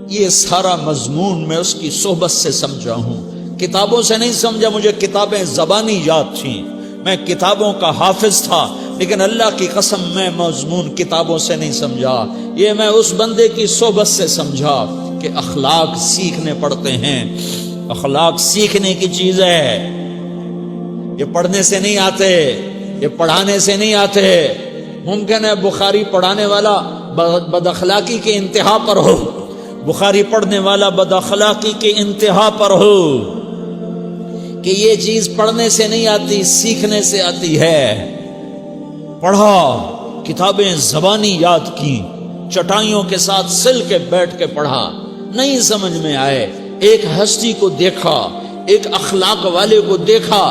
یہ سارا مضمون میں اس کی صحبت سے سمجھا ہوں، کتابوں سے نہیں سمجھا۔ مجھے کتابیں زبانی یاد تھیں، میں کتابوں کا حافظ تھا، لیکن اللہ کی قسم میں مضمون کتابوں سے نہیں سمجھا، یہ میں اس بندے کی صحبت سے سمجھا کہ اخلاق سیکھنے پڑتے ہیں۔ اخلاق سیکھنے کی چیز ہے، یہ پڑھنے سے نہیں آتے، یہ پڑھانے سے نہیں آتے۔ ممکن ہے بخاری پڑھانے والا بد اخلاقی کے انتہا پر ہو، بخاری پڑھنے والا بد اخلاقی کے انتہا پر ہو، کہ یہ چیز پڑھنے سے نہیں آتی، سیکھنے سے آتی ہے۔ پڑھا، کتابیں زبانی یاد کی، چٹائیوں کے ساتھ سل کے بیٹھ کے پڑھا، نہیں سمجھ میں آئے، ایک ہستی کو دیکھا، ایک اخلاق والے کو دیکھا،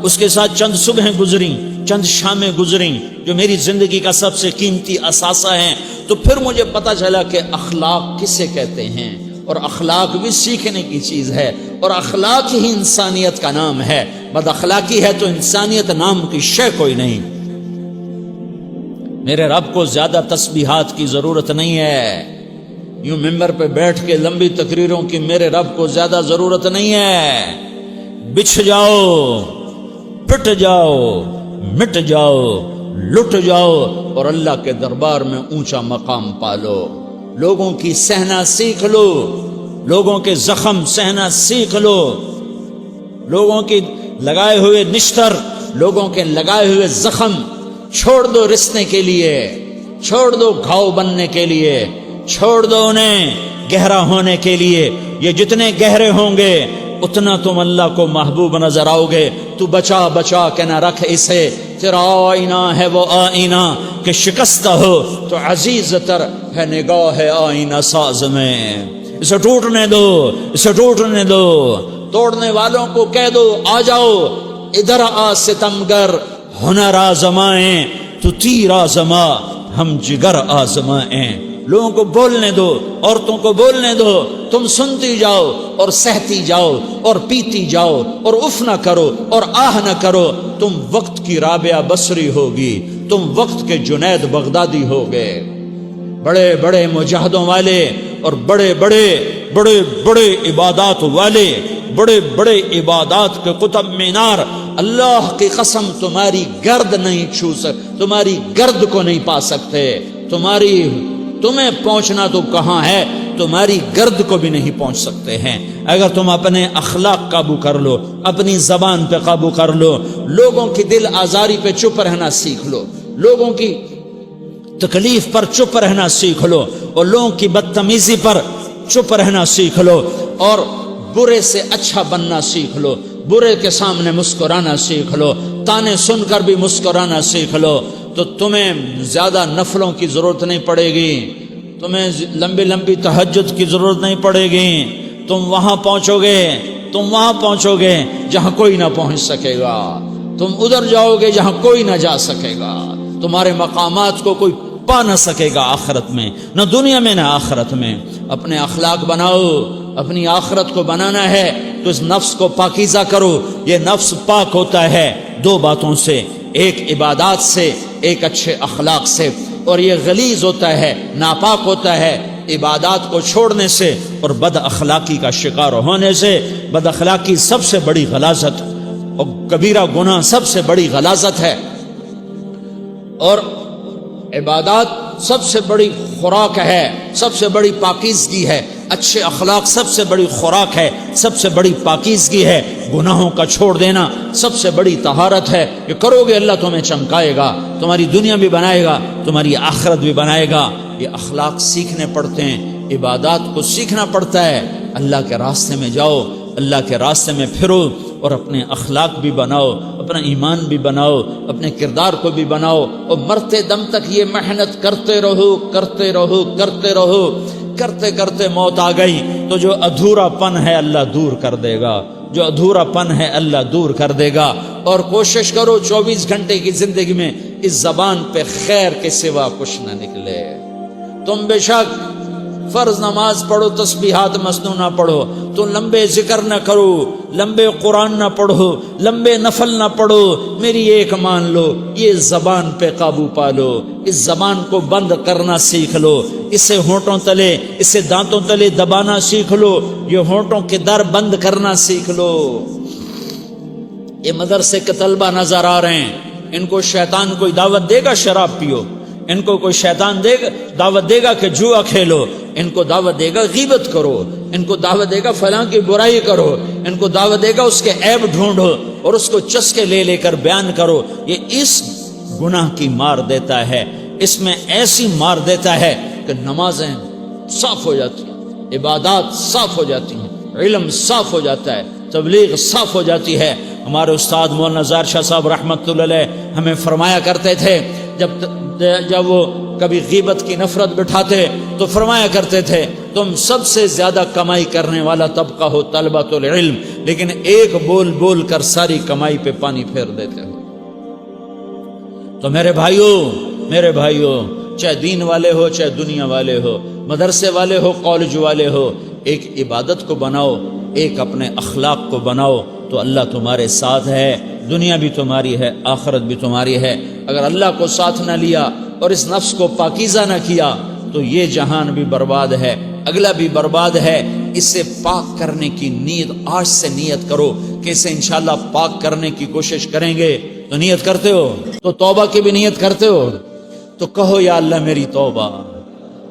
اس کے ساتھ چند صبحیں گزریں، چند شامیں گزریں جو میری زندگی کا سب سے قیمتی اثاثہ ہیں، تو پھر مجھے پتا چلا کہ اخلاق کسے کہتے ہیں، اور اخلاق بھی سیکھنے کی چیز ہے، اور اخلاق ہی انسانیت کا نام ہے۔ بد اخلاقی ہے تو انسانیت نام کی شے کوئی نہیں۔ میرے رب کو زیادہ تسبیحات کی ضرورت نہیں ہے، یوں ممبر پہ بیٹھ کے لمبی تقریروں کی میرے رب کو زیادہ ضرورت نہیں ہے۔ بچھ جاؤ، پٹ جاؤ، مٹ جاؤ، لٹ جاؤ، اور اللہ کے دربار میں اونچا مقام پالو۔ لوگوں کی سہنا سیکھ لو، لوگوں کے زخم سہنا سیکھ لو، لوگوں کی لگائے ہوئے نشتر، لوگوں کے لگائے ہوئے زخم چھوڑ دو رسنے کے لیے، چھوڑ دو گھاؤ بننے کے لیے، چھوڑ دو انہیں گہرا ہونے کے لیے۔ یہ جتنے گہرے ہوں گے اتنا تم اللہ کو محبوب نظر آؤ گے۔ تو بچا بچا کے نہ رکھ اسے، تیرا آئینہ ہے وہ آئینہ کہ شکستہ ہو تو عزیز تر ہے نگاہ آئینہ ساز میں۔ اسے ٹوٹنے دو، اسے ٹوٹنے دو۔ توڑنے والوں کو کہہ دو آ جاؤ ادھر آ ستمگر، ہنر آزمائیں تو تیر آزما، ہم جگر آزمائیں۔ لوگوں کو بولنے دو، عورتوں کو بولنے دو، تم سنتی جاؤ اور سہتی جاؤ اور پیتی جاؤ اور اف نہ کرو اور آہ نہ کرو۔ تم وقت کی رابعہ بصری ہوگی، تم وقت کے جنید بغدادی ہوگے۔ بڑے بڑے مجاہدوں والے اور بڑے بڑے بڑے بڑے عبادات والے، بڑے بڑے عبادات کے قطب مینار، اللہ کی قسم تمہاری گرد نہیں چھو سکتے، تمہاری گرد کو نہیں پا سکتے۔ تمہیں پہنچنا تو کہاں ہے، تمہاری گرد کو بھی نہیں پہنچ سکتے ہیں۔ اگر تم اپنے اخلاق قابو کر لو، اپنی زبان پہ قابو کر لو، لوگوں کی دل آزاری پہ چپ رہنا سیکھ لو، لوگوں کی تکلیف پر چپ رہنا سیکھ لو، اور لوگوں کی بدتمیزی پر چپ رہنا سیکھ لو، اور برے سے اچھا بننا سیکھ لو، برے کے سامنے مسکرانا سیکھ لو، تانے سن کر بھی مسکرانا سیکھ لو، تو تمہیں زیادہ نفلوں کی ضرورت نہیں پڑے گی، تمہیں لمبی لمبی تہجد کی ضرورت نہیں پڑے گی۔ تم وہاں پہنچو گے جہاں کوئی نہ پہنچ سکے گا، تم ادھر جاؤ گے جہاں کوئی نہ جا سکے گا، تمہارے مقامات کو کوئی پا نہ سکے گا آخرت میں، نہ دنیا میں نہ آخرت میں۔ اپنے اخلاق بناؤ، اپنی آخرت کو بنانا ہے تو اس نفس کو پاکیزہ کرو۔ یہ نفس پاک ہوتا ہے دو باتوں سے، ایک عبادات سے، ایک اچھے اخلاق سے، اور یہ غلیظ ہوتا ہے، ناپاک ہوتا ہے عبادات کو چھوڑنے سے اور بد اخلاقی کا شکار ہونے سے۔ بد اخلاقی سب سے بڑی غلاظت اور کبیرہ گناہ سب سے بڑی غلاظت ہے، اور عبادات سب سے بڑی خوراک ہے، سب سے بڑی پاکیزگی ہے۔ اچھے اخلاق سب سے بڑی خوراک ہے، سب سے بڑی پاکیزگی ہے۔ گناہوں کا چھوڑ دینا سب سے بڑی طہارت ہے۔ یہ کرو گے اللہ تمہیں چمکائے گا، تمہاری دنیا بھی بنائے گا، تمہاری آخرت بھی بنائے گا۔ یہ اخلاق سیکھنے پڑتے ہیں، عبادات کو سیکھنا پڑتا ہے۔ اللہ کے راستے میں جاؤ، اللہ کے راستے میں پھرو، اور اپنے اخلاق بھی بناؤ، اپنا ایمان بھی بناؤ، اپنے کردار کو بھی بناؤ، اور مرتے دم تک یہ محنت کرتے رہو کرتے رہو کرتے رہو۔ کرتے کرتے موت آ گئی تو جو ادھورا پن ہے اللہ دور کر دے گا، جو ادھورا پن ہے اللہ دور کر دے گا۔ اور کوشش کرو 24 گھنٹے کی زندگی میں اس زبان پہ خیر کے سوا کچھ نہ نکلے۔ تم بے شک فرض نماز پڑھو، تسبیحات مسنونہ پڑھو، تو لمبے ذکر نہ کرو، لمبے قرآن نہ پڑھو، لمبے نفل نہ پڑھو، میری ایک مان لو، یہ زبان پہ قابو پالو، اس زبان کو بند کرنا سیکھ لو، اسے ہونٹوں تلے، اسے دانتوں تلے دبانا سیکھ لو، یہ ہونٹوں کے در بند کرنا سیکھ لو۔ یہ مدرسے کے طلبہ نظر آ رہے ہیں، ان کو شیطان کوئی دعوت دے گا شراب پیو، ان کو کوئی شیطان دعوت دے گا کہ جوا کھیلو، ان کو دعوت دے گا غیبت کرو، ان کو دعوت دے گا فلاں کی برائی کرو، ان کو دعوت دے گا اس کے عیب ڈھونڈو اور اس کو چسکے لے لے کر بیان کرو۔ یہ اس گناہ کی مار دیتا ہے، اس میں ایسی مار دیتا ہے کہ نمازیں صاف ہو جاتی ہیں، عبادات صاف ہو جاتی ہیں، علم صاف ہو جاتا ہے، تبلیغ صاف ہو جاتی ہے۔ ہمارے استاد مولانا زار شاہ صاحب رحمۃ اللہ علیہ ہمیں فرمایا کرتے تھے، جب وہ کبھی غیبت کی نفرت بٹھاتے تو فرمایا کرتے تھے تم سب سے زیادہ کمائی کرنے والا طبقہ ہو طلبۃ العلم، لیکن ایک بول بول کر ساری کمائی پہ پانی پھیر دیتے ہو۔ تو میرے بھائیوں چاہے دین والے ہو چاہے دنیا والے ہو، مدرسے والے ہو کالج والے ہو، ایک عبادت کو بناؤ، ایک اپنے اخلاق کو بناؤ تو اللہ تمہارے ساتھ ہے، دنیا بھی تمہاری ہے، آخرت بھی تمہاری ہے۔ اگر اللہ کو ساتھ نہ لیا اور اس نفس کو پاکیزہ نہ کیا تو یہ جہان بھی برباد ہے، اگلا بھی برباد ہے۔ اسے پاک کرنے کی نیت آج سے نیت کرو کہ اسے انشاءاللہ پاک کرنے کی کوشش کریں گے۔ تو نیت کرتے ہو تو توبہ کی بھی نیت کرتے ہو، تو کہو یا اللہ میری توبہ،